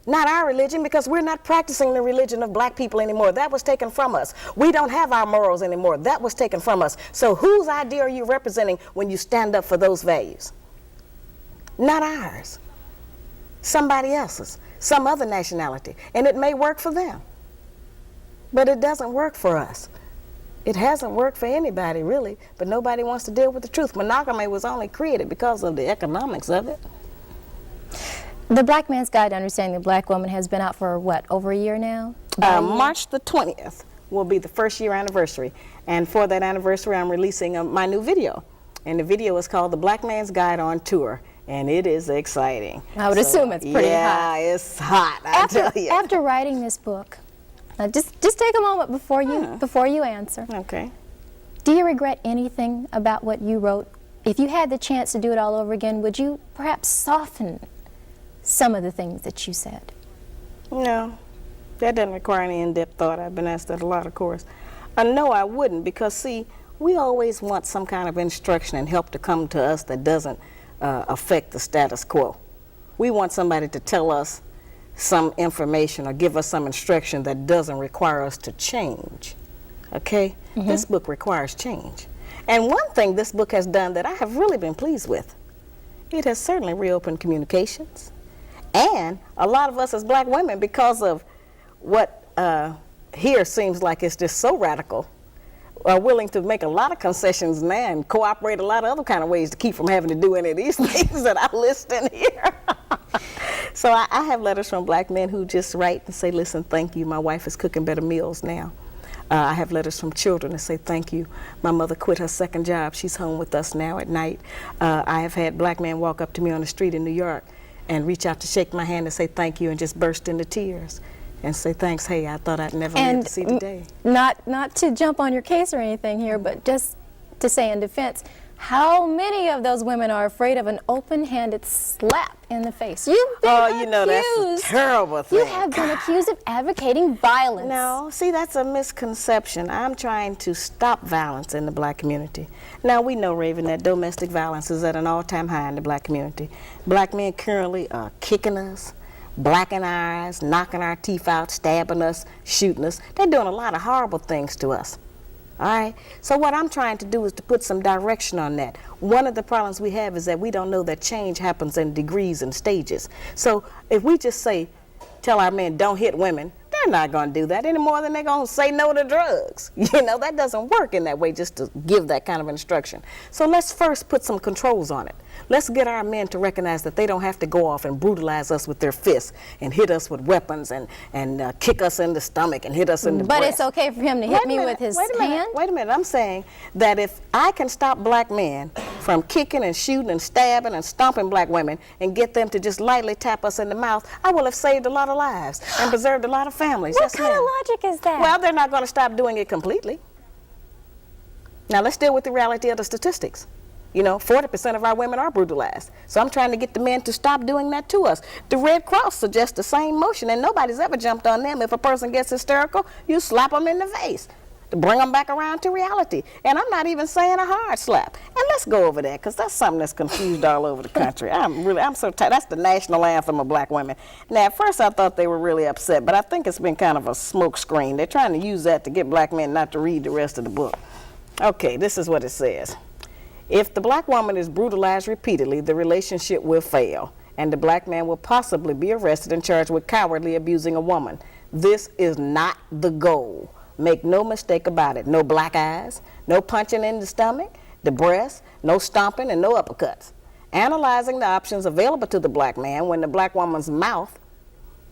B: Not our religion, because we're not practicing the religion of black people anymore. That was taken from us. We don't have our morals anymore. That was taken from us. So whose idea are you representing when you stand up for those values? Not ours. Somebody else's. Some other nationality. And it may work for them. But it doesn't work for us. It hasn't worked for anybody, really, but nobody wants to deal with the truth. Monogamy was only created because of the economics of it.
A: The Black Man's Guide to Understanding the Black Woman has been out for, what, over a year now?
B: March the 20th will be the 1st year anniversary. And for that anniversary, I'm releasing my new video. And the video is called The Black Man's Guide on Tour. And it is exciting.
A: I would assume it's pretty hot.
B: Yeah, it's hot, I tell you.
A: After writing this book, now just take a moment before you answer.
B: Okay.
A: Do you regret anything about what you wrote? If you had the chance to do it all over again, would you perhaps soften some of the things that you said?
B: No, that doesn't require any in-depth thought. I've been asked that a lot, of course. No, I wouldn't, because see, we always want some kind of instruction and help to come to us that doesn't affect the status quo. We want somebody to tell us some information or give us some instruction that doesn't require us to change. Okay? This book requires change. And one thing this book has done that I have really been pleased with, it has certainly reopened communications. And a lot of us as black women, because of what here seems like it's just so radical, are willing to make a lot of concessions now and cooperate a lot of other kind of ways to keep from having to do any of these things that I list in here. So I have letters from black men who just write and say, listen, thank you, my wife is cooking better meals now. I have letters from children that say, thank you, my mother quit her 2nd job, she's home with us now at night. I have had black men walk up to me on the street in New York and reach out to shake my hand and say thank you and just burst into tears and say, thanks, hey, I thought I'd never live to see the day.
A: Not to jump on your case or anything here, but just to say in defense, how many of those women are afraid of an open-handed slap in the face? You've been accused.
B: You know, that's a terrible thing.
A: You have been accused of advocating violence.
B: No, see, that's a misconception. I'm trying to stop violence in the black community. Now, we know, Raven, that domestic violence is at an all-time high in the black community. Black men currently are kicking us, blacking our eyes, knocking our teeth out, stabbing us, shooting us. They're doing a lot of horrible things to us. All right, so what I'm trying to do is to put some direction on that. One of the problems we have is that we don't know that change happens in degrees and stages. So if we just tell our men don't hit women, they're not going to do that any more than they're going to say no to drugs. You know, that doesn't work in that way, just to give that kind of instruction. So let's first put some controls on it. Let's get our men to recognize that they don't have to go off and brutalize us with their fists and hit us with weapons and kick us in the stomach and hit us in the breast.
A: But it's okay for him to hit me with his hand?
B: Wait a minute. I'm saying that if I can stop black men from kicking and shooting and stabbing and stomping black women and get them to just lightly tap us in the mouth, I will have saved a lot of lives and preserved a lot of families.
A: What kind of logic is that?
B: Well, they're not going to stop doing it completely. Now let's deal with the reality of the statistics. You know, 40% of our women are brutalized. So I'm trying to get the men to stop doing that to us. The Red Cross suggests the same motion, and nobody's ever jumped on them. If a person gets hysterical, you slap them in the face to bring them back around to reality. And I'm not even saying a hard slap. And let's go over that, because that's something that's confused all over the country. I'm so tired. That's the national anthem of black women. Now, at first I thought they were really upset, but I think it's been kind of a smoke screen. They're trying to use that to get black men not to read the rest of the book. Okay, this is what it says. If the black woman is brutalized repeatedly, the relationship will fail, and the black man will possibly be arrested and charged with cowardly abusing a woman. This is not the goal. Make no mistake about it. No black eyes, no punching in the stomach, the breast, no stomping, and no uppercuts. Analyzing the options available to the black man when the black woman's mouth,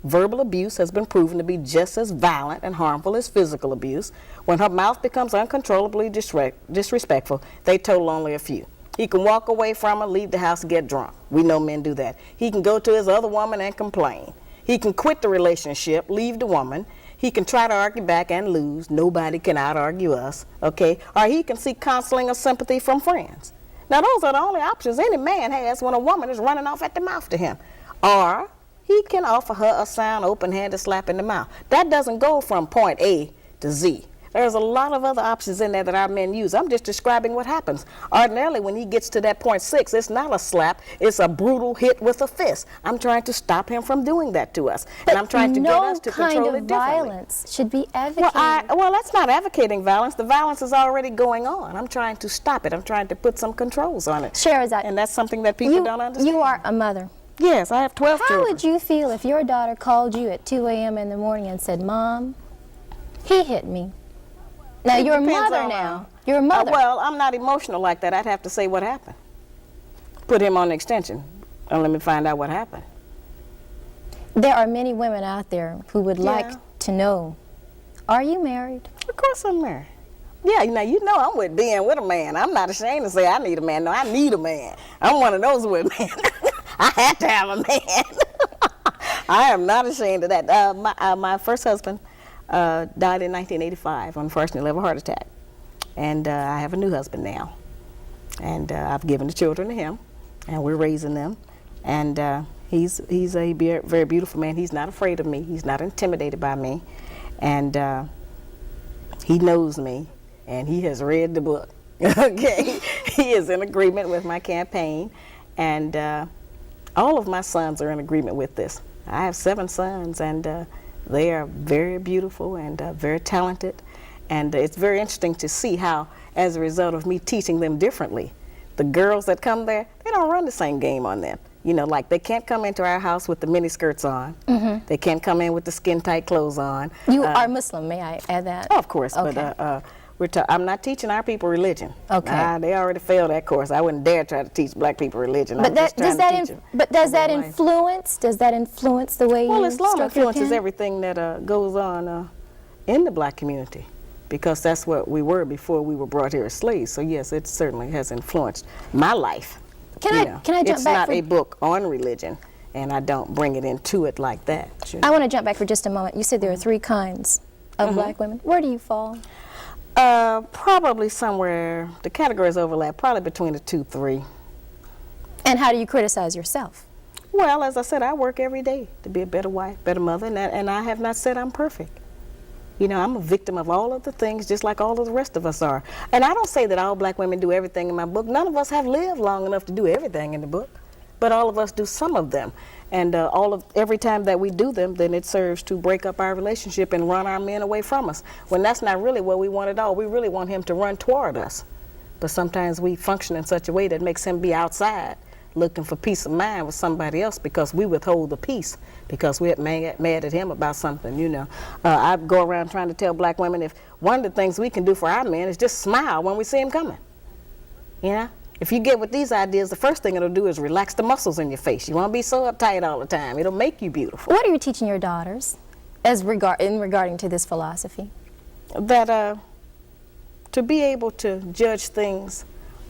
B: verbal abuse has been proven to be just as violent and harmful as physical abuse. When her mouth becomes uncontrollably disrespectful, they total only a few. He can walk away from her, leave the house, get drunk. We know men do that. He can go to his other woman and complain. He can quit the relationship, leave the woman. He can try to argue back and lose. Nobody can out-argue us, okay? Or he can seek counseling or sympathy from friends. Now, those are the only options any man has when a woman is running off at the mouth to him. Or he can offer her a sound, open-handed slap in the mouth. That doesn't go from point A to Z. There's a lot of other options in there that our men use. I'm just describing what happens. Ordinarily, when he gets to that point 6, it's not a slap, it's a brutal hit with a fist. I'm trying to stop him from doing that to us. And I'm trying to get us to control it differently.
A: No kind of violence should be advocated.
B: Well, that's not advocating violence. The violence is already going on. I'm trying to stop it. I'm trying to put some controls on it.
A: Shahrazad,
B: and that's something that people don't understand.
A: You are a mother.
B: Yes, I have 12 children.
A: How would you feel if your daughter called you at 2 a.m. in the morning and said, "Mom, he hit me"? Now, you're a mother now. You're a mother.
B: Well, I'm not emotional like that. I'd have to say what happened. Put him on the extension and let me find out what happened.
A: There are many women out there who would like to know, are you married?
B: Of course I'm married. Yeah, now you know I'm with being with a man. I'm not ashamed to say I need a man. No, I need a man. I'm one of those women. I had to have a man. I am not ashamed of that. My first husband died in 1985, unfortunately, of a heart attack. And I have a new husband now. And I've given the children to him, and we're raising them. And he's a very beautiful man. He's not afraid of me. He's not intimidated by me. And he knows me, and he has read the book. Okay? He is in agreement with my campaign. And all of my sons are in agreement with this. I have 7 sons, and they are very beautiful and very talented, and it's very interesting to see how, as a result of me teaching them differently, the girls that come there, they don't run the same game on them. You know, like they can't come into our house with the mini skirts on. Mm-hmm. They can't come in with the skin tight clothes on.
A: You are Muslim, may I add that?
B: Oh, of course,
A: okay.
B: But I'm not teaching our people religion.
A: Okay.
B: They already failed that course. I wouldn't dare try to teach black people religion.
A: But does that influence the way you
B: Islam influences everything that goes on in the black community, because that's what we were before we were brought here as slaves. So yes, it certainly has influenced my life.
A: Can I jump back?
B: It's not a book on religion, and I don't bring it into it like that.
A: I want to jump back for just a moment. You said there are 3 kinds of black women. Where do you fall?
B: Probably somewhere, the categories overlap, probably between the 2, 3.
A: And how do you criticize yourself?
B: Well, as I said, I work every day to be a better wife, better mother, and I have not said I'm perfect. You know, I'm a victim of all of the things, just like all of the rest of us are. And I don't say that all black women do everything in my book. None of us have lived long enough to do everything in the book, but all of us do some of them. And every time that we do them, then it serves to break up our relationship and run our men away from us, when that's not really what we want at all. We really want him to run toward us. But sometimes we function in such a way that makes him be outside looking for peace of mind with somebody else, because we withhold the peace because we're mad at him about something, you know. I go around trying to tell black women, if one of the things we can do for our men is just smile when we see him coming. You know? If you get with these ideas, the first thing it'll do is relax the muscles in your face. You won't be so uptight all the time. It'll make you beautiful.
A: What are you teaching your daughters regarding to this philosophy?
B: That to be able to judge things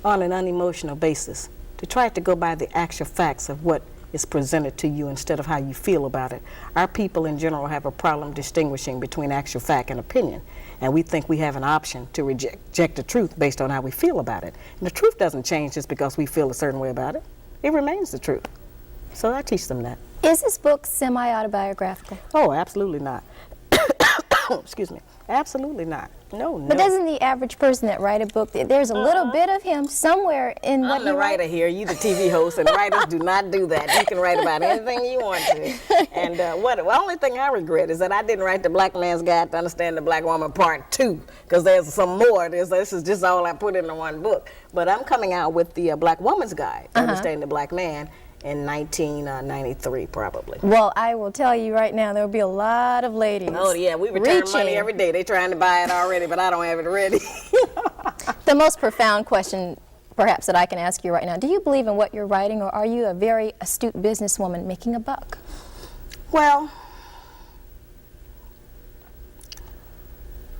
B: on an unemotional basis, to try to go by the actual facts of what is presented to you instead of how you feel about it. Our people in general have a problem distinguishing between actual fact and opinion, and we think we have an option to reject the truth based on how we feel about it. And the truth doesn't change just because we feel a certain way about it. It remains the truth. So I teach them that.
A: Is this book semi-autobiographical?
B: Oh, absolutely not. Excuse me. Absolutely not. No, no.
A: But doesn't the average person that write a book, there's a little bit of him somewhere in what
B: I'm the writer here. You the TV host, and writers do not do that. You can write about anything you want to. And the only thing I regret is that I didn't write the Black Man's Guide to Understand the Black Woman Part 2, because there's some more. This is just all I put into one book. But I'm coming out with the Black Woman's Guide to Understand the Black Man in 1993, probably.
A: Well, I will tell you right now, there will be a lot of ladies.
B: Oh yeah, we return money every day. They're trying to buy it already, but I don't have it ready.
A: The most profound question, perhaps, that I can ask you right now: do you believe in what you're writing, or are you a very astute businesswoman making a buck?
B: Well,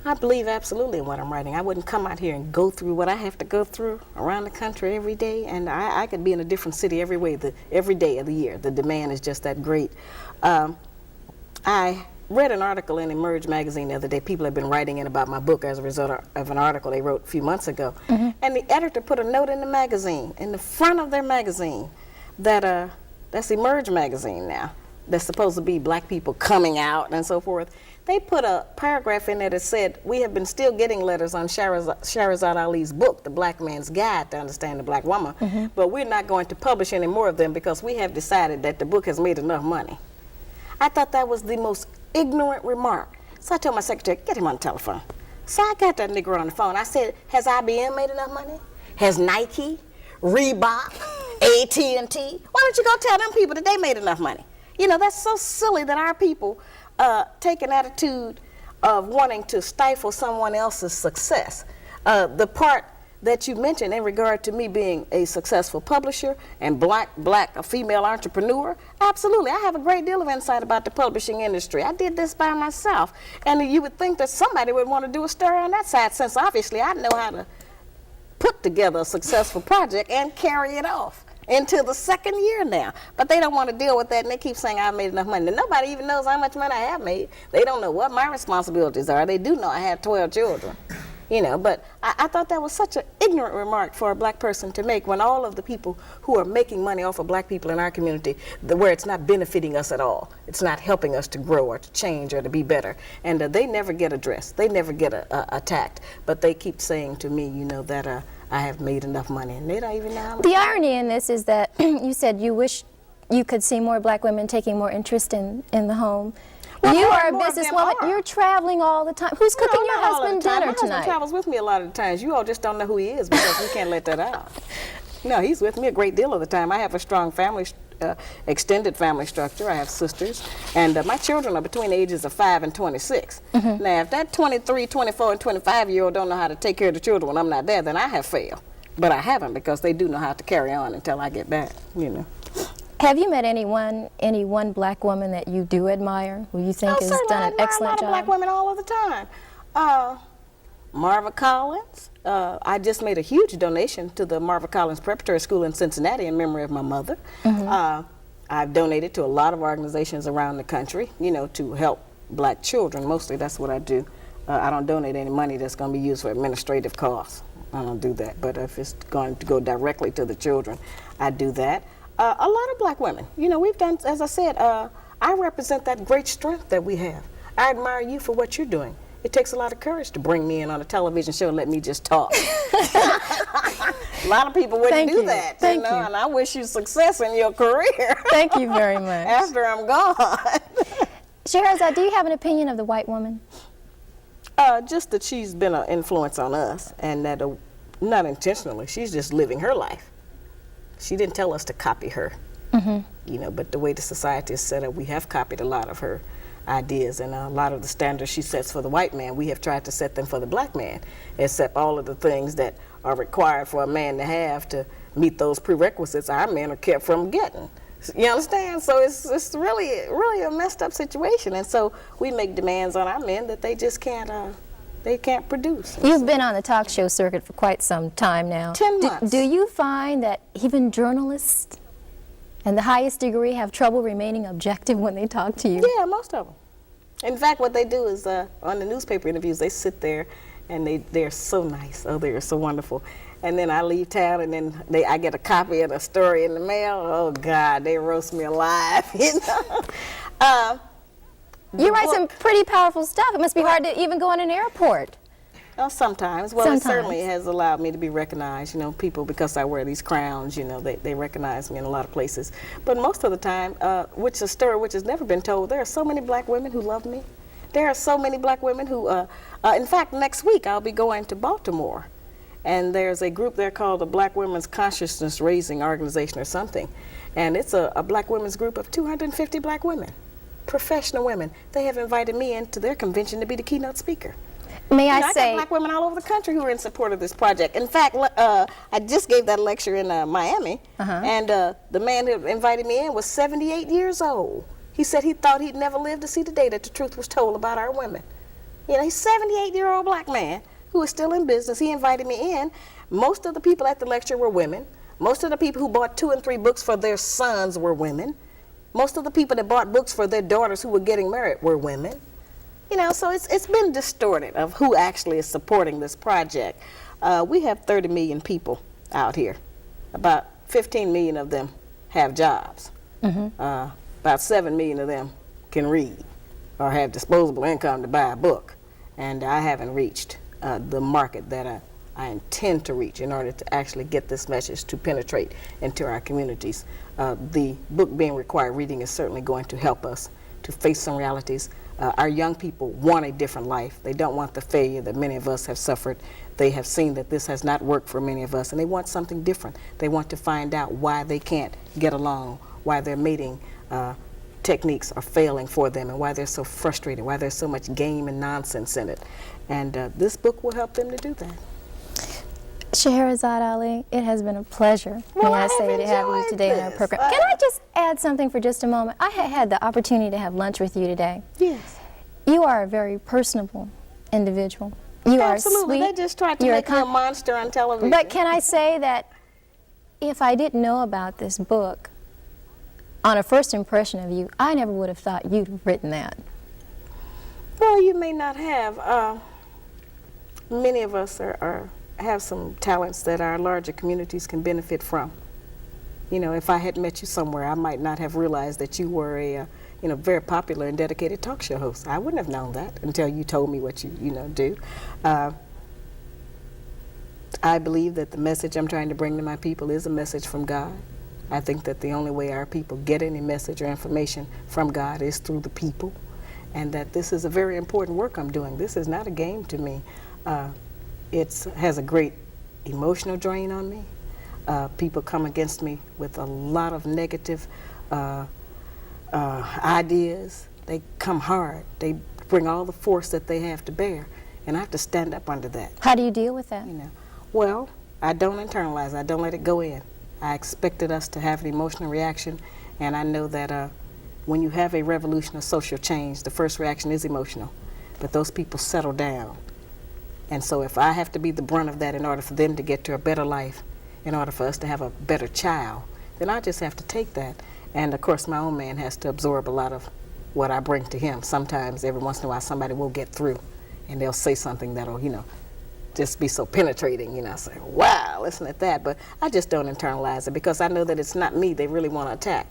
B: I believe absolutely in what I'm writing. I wouldn't come out here and go through what I have to go through around the country every day, and I could be in a different city every day of the year. The demand is just that great. I read an article in Emerge magazine the other day. People have been writing in about my book as a result of an article they wrote a few months ago. And the editor put a note in the magazine, in the front of their magazine, that that's Emerge magazine now. That's supposed to be black people coming out and so forth. They put a paragraph in there that said, we have been still getting letters on Shahrazad Ali's book, The Black Man's Guide to Understand the Black Woman, but we're not going to publish any more of them because we have decided that the book has made enough money. I thought that was the most ignorant remark. So I told my secretary, get him on the telephone. So I got that nigger on the phone. I said, has IBM made enough money? Has Nike, Reebok, AT&T? Why don't you go tell them people that they made enough money? You know, that's so silly that our people take an attitude of wanting to stifle someone else's success. The part that you mentioned in regard to me being a successful publisher and a female entrepreneur, absolutely. I have a great deal of insight about the publishing industry. I did this by myself. And you would think that somebody would want to do a story on that side, since obviously I know how to put together a successful project and carry it off into the second year now. But they don't want to deal with that, and they keep saying I've made enough money. And nobody even knows how much money I have made. They don't know what my responsibilities are. They do know I have 12 children. You know, but I thought that was such an ignorant remark for a black person to make, when all of the people who are making money off of black people in our community, where it's not benefiting us at all, it's not helping us to grow or to change or to be better, and they never get addressed, they never get attacked, but they keep saying to me, you know, that I have made enough money, and they don't even know how much.
A: The irony in this is that you said you wish you could see more black women taking more interest in the home. Well, you are a businesswoman. You're traveling all the time. Who's cooking your husband dinner tonight?
B: My husband travels with me a lot of the times. You all just don't know who he is because we can't let that out. No, he's with me a great deal of the time. I have a strong family, extended family structure. I have sisters, and my children are between the ages of 5 and 26. Now, if that 23, 24, and 25-year-old don't know how to take care of the children when I'm not there, then I have failed. But I haven't, because they do know how to carry on until I get back, you know.
A: Have you met any one black woman that you do admire, who you think has done an excellent job?
B: I admire a lot of black women all of the time. Marva Collins. I just made a huge donation to the Marva Collins Preparatory School in Cincinnati in memory of my mother. I've donated to a lot of organizations around the country, you know, to help black children. Mostly that's what I do. I don't donate any money that's going to be used for administrative costs. I don't do that. But if it's going to go directly to the children, I do that. A lot of black women. You know, we've done, as I said, I represent that great strength that we have. I admire you for what you're doing. It takes a lot of courage to bring me in on a television show and let me just talk. A lot of people wouldn't do that, you know, and I wish you success in your career.
A: Thank you very much.
B: After I'm gone.
A: Shahrazad, do you have an opinion of the white woman?
B: Just that she's been an influence on us, and that not intentionally, she's just living her life. She didn't tell us to copy her, you know, but the way the society is set up, we have copied a lot of her ideas, and a lot of the standards she sets for the white man, we have tried to set them for the black man, except all of the things that are required for a man to have to meet those prerequisites, our men are kept from getting. You understand? So it's really a messed up situation, and so we make demands on our men that they just can't produce.
A: You've been on the talk show circuit for quite some time now.
B: 10 months.
A: Do you find that even journalists And the highest degree have trouble remaining objective when they talk to you?
B: Yeah, most of them. In fact, what they do is on the newspaper interviews, they sit there and they're so nice. Oh, they're so wonderful. And then I leave town and then I get a copy of the story in the mail. Oh, God, they roast me alive, you know.
A: You write some pretty powerful stuff. It must be hard to even go in an airport.
B: Well, sometimes. Well,
A: Sometimes.
B: It certainly has allowed me to be recognized. You know, people, because I wear these crowns, you know, they recognize me in a lot of places. But most of the time, which is a story which has never been told, there are so many black women who love me. There are so many black women who, in fact, next week I'll be going to Baltimore. And there's a group there called the Black Women's Consciousness Raising Organization or something. And it's a black women's group of 250 black women, professional women. They have invited me into their convention to be the keynote speaker.
A: May I
B: I
A: say,
B: got black women all over the country who are in support of this project. In fact, I just gave that lecture in Miami, and the man who invited me in was 78 years old. He said he thought he'd never live to see the day that the truth was told about our women. You know, he's a 78-year-old black man who is still in business. He invited me in. Most of the people at the lecture were women. Most of the people who bought 2 and 3 books for their sons were women. Most of the people that bought books for their daughters who were getting married were women. You know, so it's been distorted of who actually is supporting this project. We have 30 million people out here. About 15 million of them have jobs. About 7 million of them can read or have disposable income to buy a book. And I haven't reached the market that I intend to reach in order to actually get this message to penetrate into our communities. The book being required reading is certainly going to help us to face some realities. Our young people want a different life. They don't want the failure that many of us have suffered. They have seen that this has not worked for many of us, and they want something different. They want to find out why they can't get along, why their mating techniques are failing for them, and why they're so frustrated, why there's so much game and nonsense in it. And this book will help them to do that.
A: Shahrazad Ali, it has been a pleasure,
B: Well,
A: may I
B: I
A: say,
B: have
A: to have you
B: enjoyed
A: today in our
B: this.
A: program. Can I just add something for just a moment? I had the opportunity to have lunch with you today.
B: Yes.
A: You are a very personable individual. You
B: Absolutely.
A: are sweet.
B: They just tried to
A: You're
B: make me a monster on television.
A: But can I say that if I didn't know about this book, on a first impression of you, I never would have thought you'd have written that.
B: Well, you may not have. Many of us have some talents that our larger communities can benefit from. You know, if I had met you somewhere, I might not have realized that you were a very popular and dedicated talk show host. I wouldn't have known that until you told me what you do. I believe that the message I'm trying to bring to my people is a message from God. I think that the only way our people get any message or information from God is through the people, and that this is a very important work I'm doing. This is not a game to me. It has a great emotional drain on me. People come against me with a lot of negative ideas. They come hard. They bring all the force that they have to bear, and I have to stand up under that.
A: How do you deal with that?
B: You know, well, I don't internalize. I don't let it go in. I expected us to have an emotional reaction, and I know that when you have a revolution or social change, the first reaction is emotional, but those people settle down. And so if I have to be the brunt of that in order for them to get to a better life, in order for us to have a better child, then I just have to take that. And of course, my own man has to absorb a lot of what I bring to him. Sometimes, every once in a while, somebody will get through, and they'll say something that'll, just be so penetrating, I say, wow, listen at that. But I just don't internalize it because I know that it's not me they really want to attack.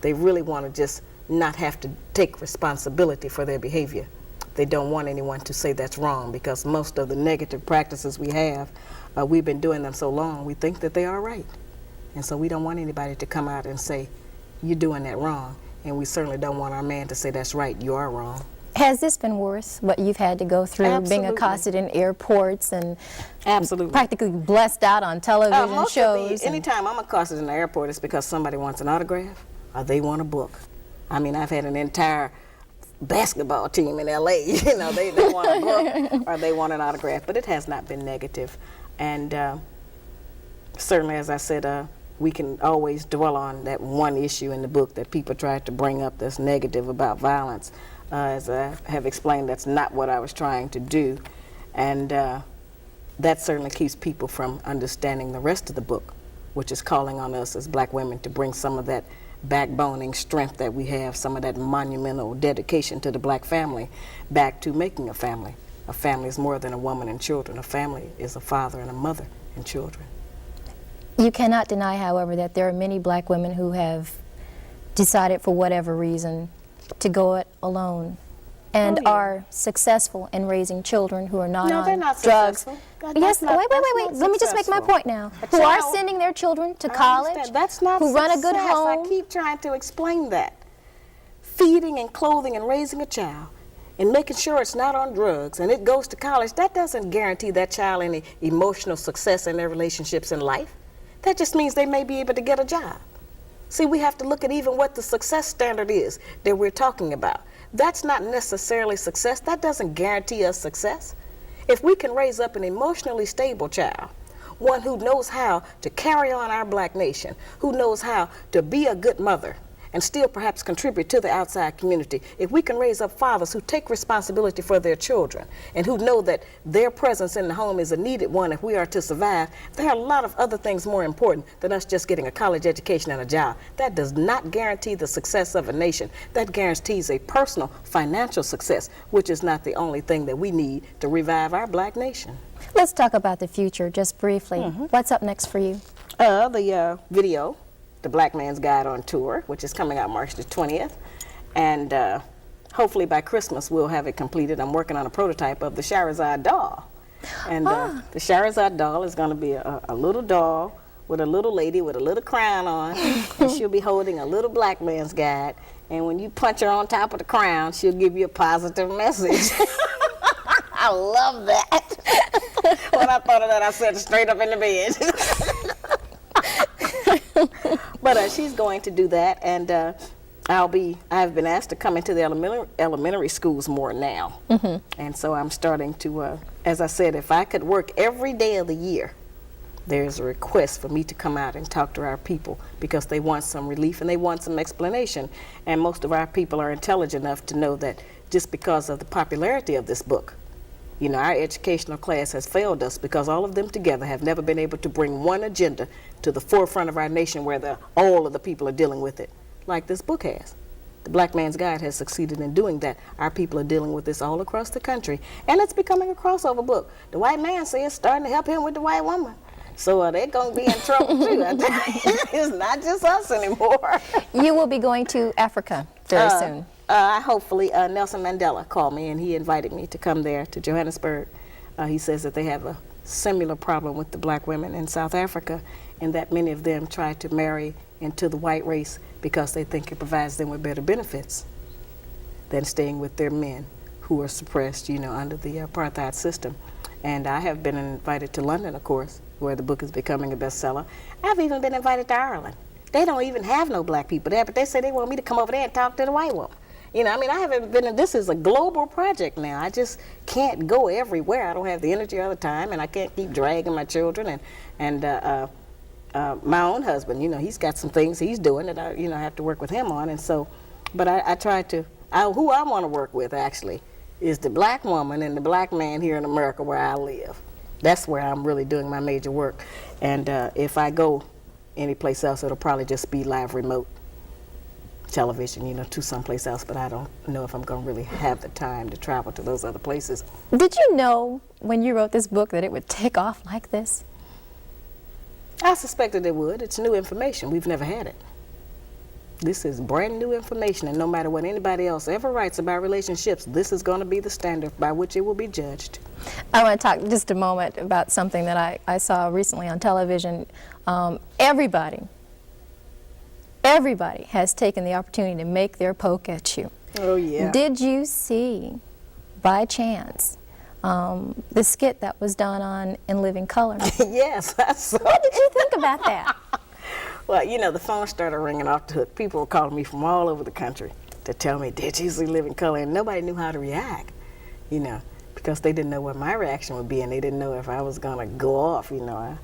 B: They really want to just not have to take responsibility for their behavior. They don't want anyone to say that's wrong because most of the negative practices we have, we've been doing them so long, we think that they are right. And so we don't want anybody to come out and say, you're doing that wrong. And we certainly don't want our man to say, that's right, you are wrong.
A: Has this been worth what you've had to go through,
B: Absolutely.
A: being accosted in airports and
B: Absolutely.
A: practically blessed out on television shows?
B: Anytime I'm accosted in the airport, it's because somebody wants an autograph or they want a book. I mean, I've had an entire basketball team in LA, they want a book or they want an autograph, but it has not been negative. And certainly, as I said, we can always dwell on that one issue in the book that people tried to bring up that's negative about violence. As I have explained, that's not what I was trying to do. And that certainly keeps people from understanding the rest of the book, which is calling on us as black women to bring some of that backboning strength that we have, some of that monumental dedication to the black family back to making a family. A family is more than a woman and children. A family is a father and a mother and children.
A: You cannot deny, however, that there are many black women who have decided for whatever reason to go it alone and are successful in raising children who are not
B: No,
A: on
B: they're not
A: drugs.
B: successful.
A: Yes,
B: That's not-
A: wait.
B: that's not
A: Let me just make my
B: successful.
A: point now.
B: A
A: Who are
B: child-
A: sending their children to
B: I
A: college,
B: understand. That's not
A: who run a good
B: success.
A: home.
B: I keep trying to explain that. Feeding and clothing and raising a child and making sure it's not on drugs and it goes to college, that doesn't guarantee that child any emotional success in their relationships in life. That just means they may be able to get a job. See, we have to look at even what the success standard is that we're talking about. That's not necessarily success. That doesn't guarantee us success. If we can raise up an emotionally stable child, one who knows how to carry on our black nation, who knows how to be a good mother and still perhaps contribute to the outside community, if we can raise up fathers who take responsibility for their children and who know that their presence in the home is a needed one if we are to survive, there are a lot of other things more important than us just getting a college education and a job. That does not guarantee the success of a nation. That guarantees a personal financial success, which is not the only thing that we need to revive our black nation.
A: Let's talk about the future just briefly. What's up next for you?
B: The video, The Black Man's Guide on Tour, which is coming out March the 20th. And hopefully by Christmas we'll have it completed. I'm working on a prototype of the Shahrazad doll. And the Shahrazad doll is going to be a little doll with a little lady with a little crown on. And she'll be holding a little black man's guide. And when you punch her on top of the crown, she'll give you a positive message. I love that. When I thought of that, I sat straight up in the bed. But she's going to do that, and I've been asked to come into the elementary schools more now. And so I'm starting to, as I said, if I could work every day of the year, there's a request for me to come out and talk to our people because they want some relief and they want some explanation. And most of our people are intelligent enough to know that just because of the popularity of this book, you know, our educational class has failed us because all of them together have never been able to bring one agenda to the forefront of our nation where all of the people are dealing with it, like this book has. The Black Man's Guide has succeeded in doing that. Our people are dealing with this all across the country, and it's becoming a crossover book. The white man says it's starting to help him with the white woman. So they're going to be in trouble too. It's not just us anymore.
A: You will be going to Africa very soon.
B: Hopefully, Nelson Mandela called me and he invited me to come there to Johannesburg. He says that they have a similar problem with the black women in South Africa and that many of them try to marry into the white race because they think it provides them with better benefits than staying with their men who are suppressed, you know, under the apartheid system. And I have been invited to London, of course, where the book is becoming a bestseller. I've even been invited to Ireland. They don't even have no black people there, but they say they want me to come over there and talk to the white woman. You know, I mean, I haven't been, this is a global project now. I just can't go everywhere. I don't have the energy all the time, and I can't keep dragging my children and my own husband, you know, he's got some things he's doing that I, you know, have to work with him on. And so, but I try to, who I want to work with actually is the black woman and the black man here in America where I live. That's where I'm really doing my major work. And if I go anyplace else, it'll probably just be live remote television, you know, to someplace else, but I don't know if I'm going to really have the time to travel to those other places.
A: Did you know when you wrote this book that it would take off like this?
B: I suspected it would. It's new information. We've never had it. This is brand new information, and no matter what anybody else ever writes about relationships, this is going to be the standard by which it will be judged.
A: I want to talk just a moment about something that I saw recently on television. Everybody has taken the opportunity to make their poke at you.
B: Oh, yeah.
A: Did you see, by chance, the skit that was done on In Living Color?
B: Yes, I saw
A: What did you think about that?
B: Well, you know, the phone started ringing off the hook. People were calling me from all over the country to tell me, did you see Living Color? And nobody knew how to react, you know, because they didn't know what my reaction would be, and they didn't know if I was going to go off, you know.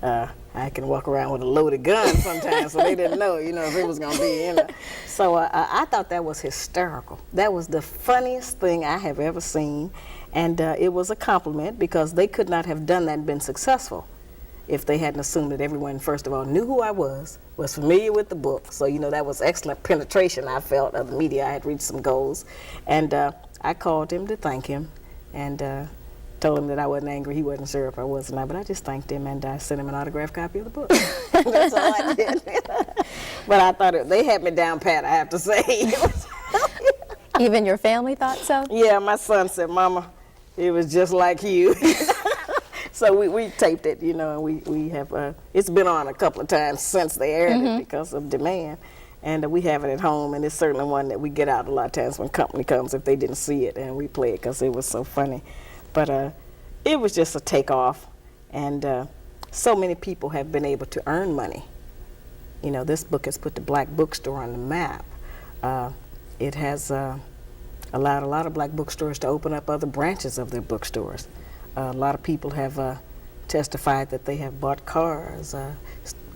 B: I can walk around with a loaded gun sometimes, so they didn't know, you know, if it was going to be, you know. So I thought that was hysterical. That was the funniest thing I have ever seen, and it was a compliment because they could not have done that and been successful if they hadn't assumed that everyone, first of all, knew who I was familiar with the book. So, you know, that was excellent penetration, I felt, of the media. I had reached some goals. And I called him to thank him and told him that I wasn't angry. He wasn't sure if I was or not, but I just thanked him, and I sent him an autographed copy of the book. That's all I did. But I thought they had me down pat, I have to say.
A: Even your family thought so?
B: Yeah, my son said, Mama, it was just like you. So we taped it, you know, and we have, it's been on a couple of times since they aired it because of demand. And we have it at home, and it's certainly one that we get out a lot of times when company comes if they didn't see it, and we play it because it was so funny. But it was just a takeoff, and so many people have been able to earn money. You know, this book has put the black bookstore on the map. It has allowed a lot of black bookstores to open up other branches of their bookstores. A lot of people have testified that they have bought cars,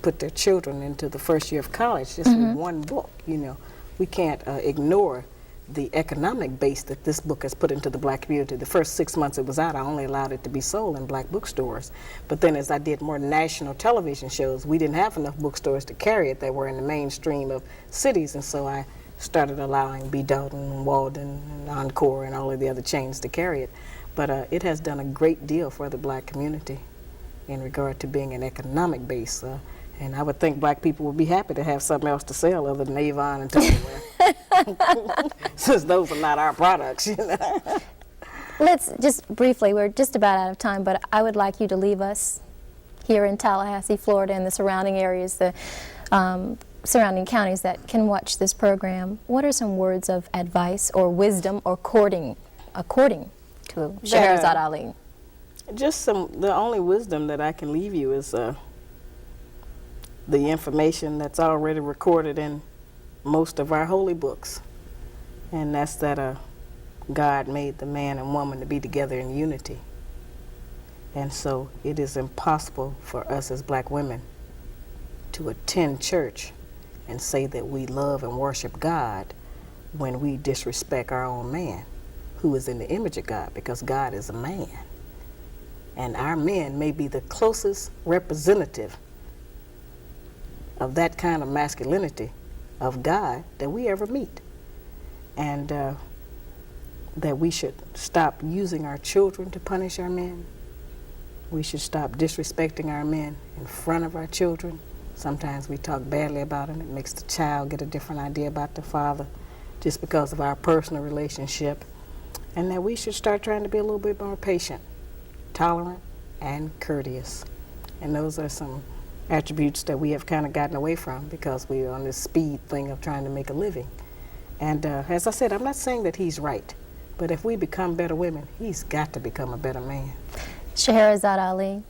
B: put their children into the first year of college just with one book. You know, we can't ignore the economic base that this book has put into the black community. The first 6 months it was out, I only allowed it to be sold in black bookstores. But then as I did more national television shows, we didn't have enough bookstores to carry it that were in the mainstream of cities, and so I started allowing B. Dalton, Walden, and Encore, and all of the other chains to carry it. But it has done a great deal for the black community in regard to being an economic base. And I would think black people would be happy to have something else to sell other than Avon and Tupperware. Since those are not our products, you know.
A: Let's just briefly, we're just about out of time, but I would like you to leave us here in Tallahassee, Florida, and the surrounding areas, the surrounding counties that can watch this program. What are some words of advice or wisdom or courting, according to Shahrazad Ali?
B: Just the only wisdom that I can leave you is the information that's already recorded in most of our holy books, and that's that God made the man and woman to be together in unity. And so it is impossible for us as black women to attend church and say that we love and worship God when we disrespect our own man, who is in the image of God, because God is a man. And our men may be the closest representative of that kind of masculinity of God that we ever meet. And that we should stop using our children to punish our men. We should stop disrespecting our men in front of our children. Sometimes we talk badly about them. It makes the child get a different idea about the father just because of our personal relationship. And that we should start trying to be a little bit more patient, tolerant, and courteous. And those are some attributes that we have kind of gotten away from because we're on this speed thing of trying to make a living. And as I said, I'm not saying that he's right, but if we become better women, he's got to become a better man.
A: Shahrazad Ali,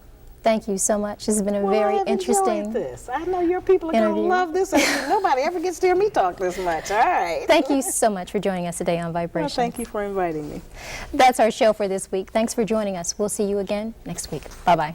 A: thank you so much. This has been a very interesting
B: enjoyed this. I know your people are going to love this. Nobody ever gets to hear me talk this much. All right.
A: Thank you so much for joining us today on Vibrations.
B: Well, thank you for inviting me.
A: That's our show for this week. Thanks for joining us. We'll see you again next week. Bye-bye.